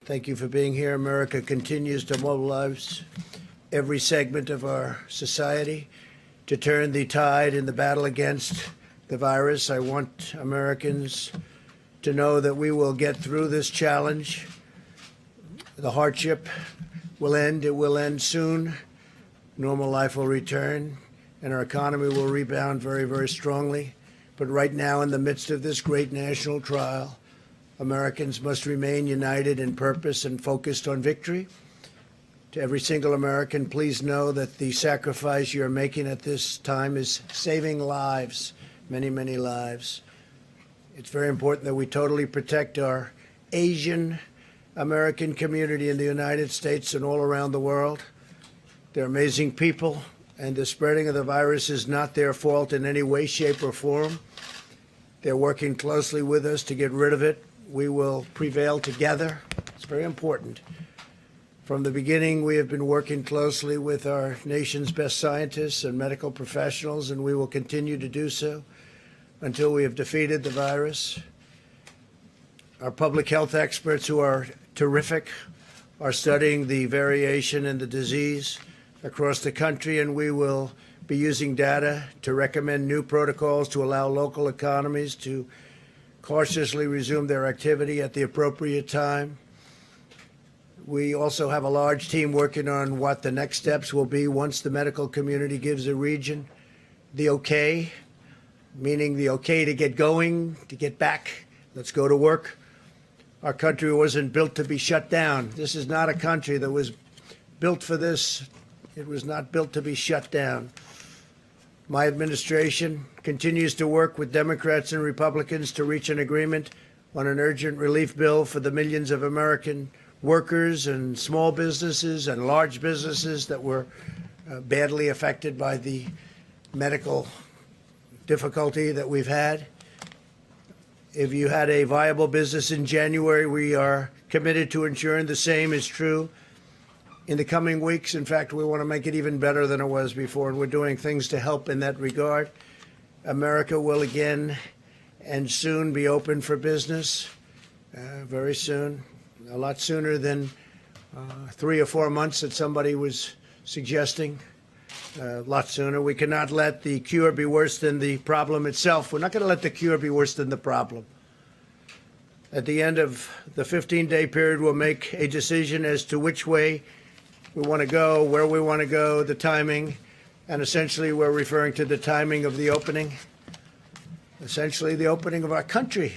Thank you for being here. America continues to mobilize every segment of our society to turn the tide in the battle against the virus. I want Americans to know that we will get through this challenge. The hardship will end. It will end soon. Normal life will return, and our economy will rebound very, very strongly. But right now, in the midst of this great national trial, Americans must remain united in purpose and focused on victory. To every single American, please know that the sacrifice you're making at this time is saving lives, many, many lives. It's very important that we totally protect our Asian American community in the United States and all around the world. They're amazing people, and the spreading of the virus is not their fault in any way, shape, or form. They're working closely with us to get rid of it. We will prevail together. It's very important. From the beginning, we have been working closely with our nation's best scientists and medical professionals, and we will continue to do so until we have defeated the virus. Our public health experts, who are terrific, are studying the variation in the disease across the country, and we will be using data to recommend new protocols to allow local economies to cautiously resume their activity at the appropriate time. We also have a large team working on what the next steps will be once the medical community gives the region the okay, meaning the okay to get going, to get back. Let's go to work. Our country wasn't built to be shut down. This is not a country that was built for this. It was not built to be shut down. My administration continues to work with Democrats and Republicans to reach an agreement on an urgent relief bill for the millions of American workers and small businesses and large businesses that were badly affected by the medical difficulty that we've had. If you had a viable business in January, we are committed to ensuring the same is true in the coming weeks. In fact, we want to make it even better than it was before, and we're doing things to help in that regard. America will again and soon be open for business, very soon, a lot sooner than 3 or 4 months that somebody was suggesting, a lot sooner. We cannot let the cure be worse than the problem itself. We're not going to let the cure be worse than the problem. At the end of the 15-day period, we'll make a decision as to which way we want to go, where we want to go, the timing, and essentially we're referring to the timing of the opening, essentially the opening of our country,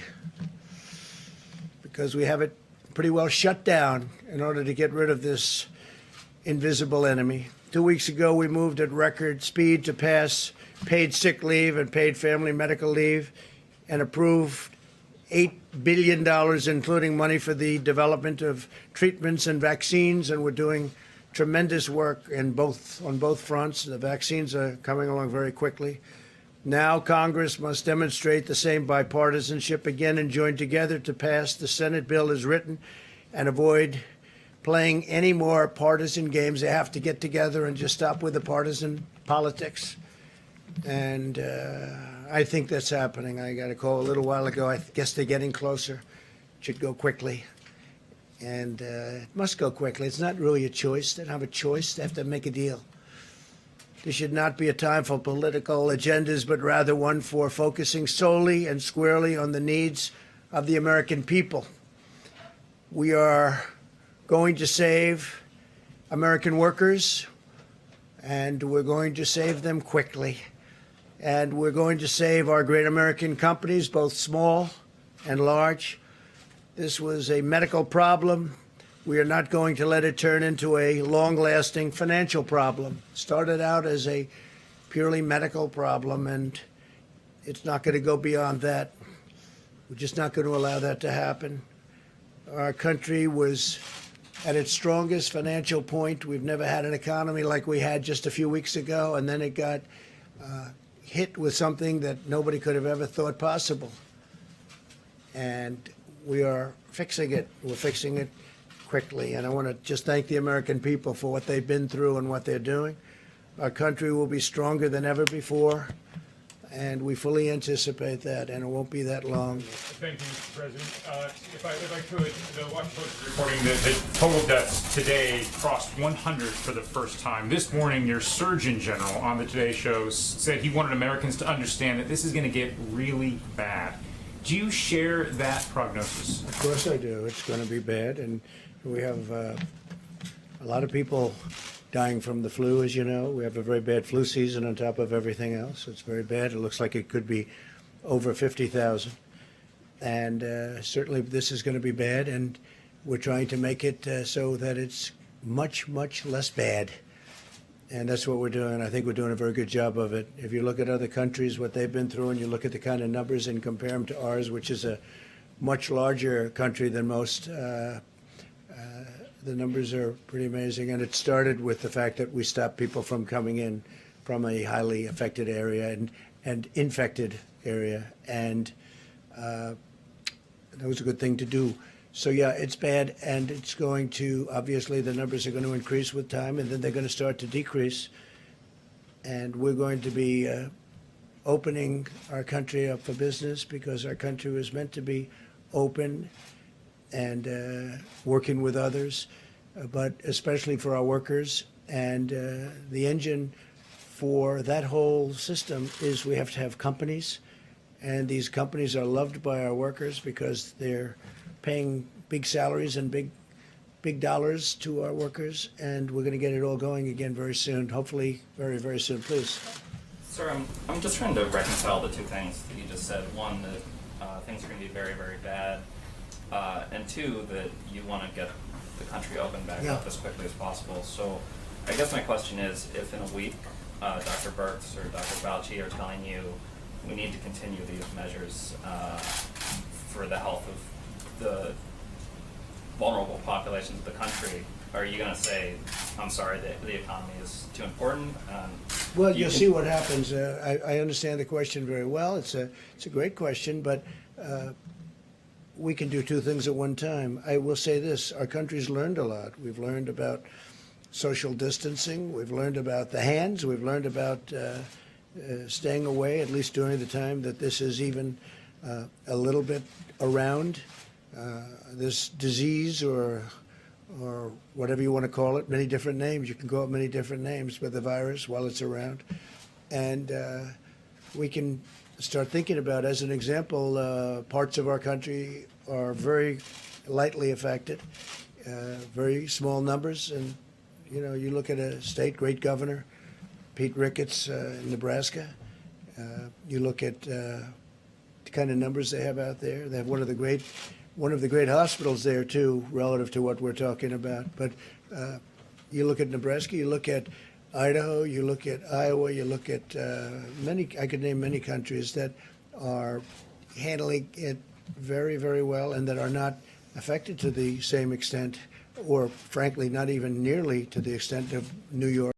because we have it pretty well shut down in order to get rid of this invisible enemy. 2 weeks ago, we moved at record speed to pass paid sick leave and paid family medical leave and approved $8 billion, including money for the development of treatments and vaccines, and we're doing tremendous work on both fronts. The vaccines are coming along very quickly. Now Congress must demonstrate the same bipartisanship again and join together to pass the Senate bill as written and avoid playing any more partisan games. They have to get together and just stop with the partisan politics. And I think that's happening. I got a call a little while ago. I guess they're getting closer. It should go quickly. And it must go quickly. It's not really a choice. They don't have a choice. They have to make a deal. This should not be a time for political agendas, but rather one for focusing solely and squarely on the needs of the American people. We are going to save American workers, and we're going to save them quickly. And we're going to save our great American companies, both small and large. This was a medical problem. We are not going to let it turn into a long-lasting financial problem. It started out as a purely medical problem, and it's not going to go beyond that. We're just not going to allow that to happen. Our country was at its strongest financial point. We've never had an economy like we had just a few weeks ago, and then it got hit with something that nobody could have ever thought possible. And we are fixing it. We're fixing it quickly. And I want to just thank the American people for what they've been through and what they're doing. Our country will be stronger than ever before. and we fully anticipate that, and it won't be that long. Thank you, Mr. President. If I could, the Washington Post is reporting that the total deaths today crossed 100 for the first time. This morning, your Surgeon General on the Today Show said he wanted Americans to understand that this is going to get really bad. Do you share that prognosis? Of course I do. It's going to be bad, and we have a lot of people dying from the flu, as you know. We have a very bad flu season on top of everything else. It's very bad. It looks like it could be over 50,000. And certainly this is going to be bad, and we're trying to make it so that it's much, much less bad. And that's what we're doing. I think we're doing a very good job of it. If you look at other countries, what they've been through, and you look at the kind of numbers and compare them to ours, which is a much larger country than most, the numbers are pretty amazing. And it started with the fact that we stopped people from coming in from a highly affected area and infected area. And that was a good thing to do. So, yeah, it's bad, and it's going to, obviously, the numbers are going to increase with time, and then they're going to start to decrease. And we're going to be opening our country up for business, because our country was meant to be open and working with others, but especially for our workers. And the engine for that whole system is we have to have companies, and these companies are loved by our workers because they're paying big salaries and big dollars to our workers, and we're going to get it all going again very soon, hopefully very, very soon. Please. Sir, I'm just trying to reconcile the two things that you just said. One, that things are going to be very, very bad, and two, that you want to get the country open back up as quickly as possible. So I guess my question is, if in a week Dr. Birx or Dr. Fauci are telling you we need to continue these measures for the health of the vulnerable populations of the country, are you going to say, I'm sorry, the economy is too important? Well, you'll see what happens. I understand the question very well. It's a great question, but we can do two things at one time. I will say this: our country's learned a lot. We've learned about social distancing. We've learned about the hands. We've learned about staying away, at least during the time that this is even a little bit around. This disease, or whatever you want to call it, many different names. You can call it many different names, but the virus, while it's around. And we can start thinking about, as an example, parts of our country are very lightly affected, very small numbers. And, you know, you look at a state, great governor, Pete Ricketts in Nebraska. You look at the kind of numbers they have out there. They have one of the great hospitals there, too, relative to what we're talking about. But you look at Nebraska, you look at Idaho, you look at Iowa, you look at I could name many countries that are handling it very, very well, and that are not affected to the same extent, or frankly, not even nearly to the extent of New York.